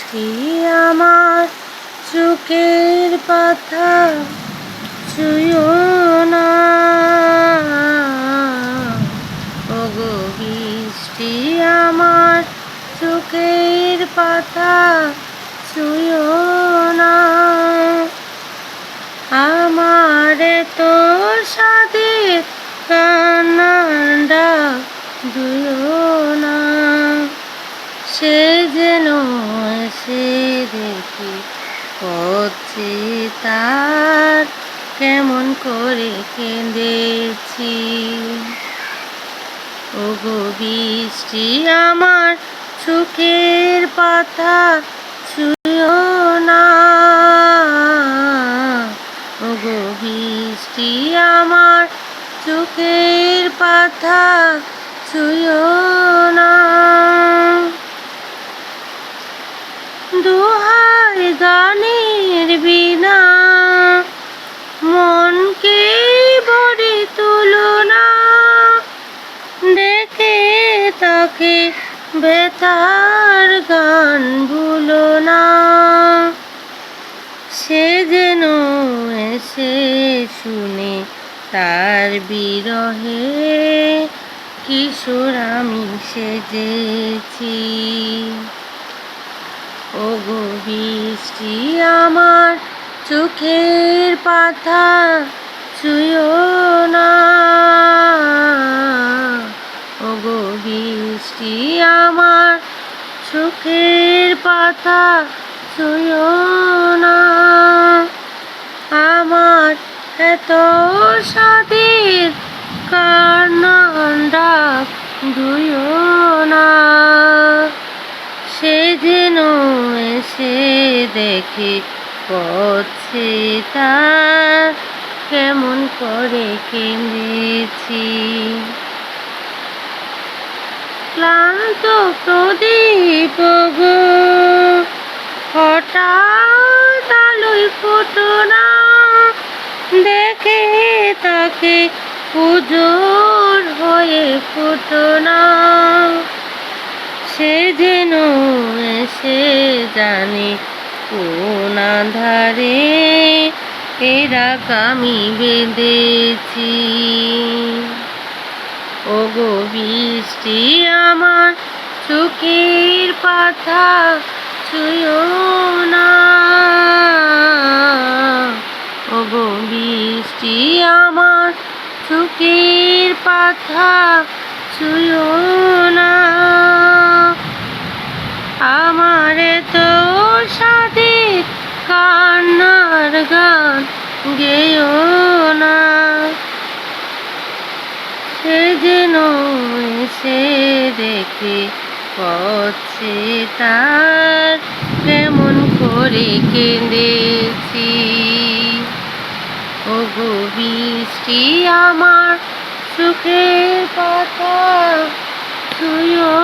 বৃষ্টি আমার চোখের পাতা ছুঁয়ো না। ওগো বৃষ্টি আমার চোখের পাতা ছুঁয়ো না। আমার তো সাদের কান্নাটা দুয়ো না। সে যেন এসে দেখি হচ্ছে তার কেমন করে কেঁদেছি। ওগো বৃষ্টি আমার চোখের পাতা ছুঁয়ো না। ওগো বৃষ্টি আমার চোখের পাতা ছুঁয়ো না। দোহাই গানের বিনা মনকে ভরে তুলো না। ডেকে তাকে বেতার গান ভুলো না। সে যেন এসে শুনে তার বিরহে কিশোর আমি সেজেছি। ওগো বৃষ্টি আমার চোখের পাতা ছুঁয়ো না। ওগো বৃষ্টি আমার চোখের পাতা ছুঁয়ো না। আমার এত সাদের কান্নার ডাক দুয়ো না। সে যেন এসে দেখে পড়ছে তার কেমন করে কেঁদেছি। ক্লান্ত প্রদীপ গো হঠাৎ আলোয় ফুটো না। দেখে তাকে পুজোর হয়ে ফুটো না। সে যেন এসে জানে কোন আঁধারে এরা আমি বেঁধেছি। ওগো বৃষ্টি আমার চোখের পাতা ছুঁয়ো না। ওগো বৃষ্টি আমার চোখের পাতা ছুঁয়ো না। আমার তো সাদের কান্নার গান গেয়ো না। সে যেন এসে দেখে পড়ছে তার কেমন করে কেঁদেছি। ওগো বৃষ্টি আমার চোখের পাতা ছুঁয়ো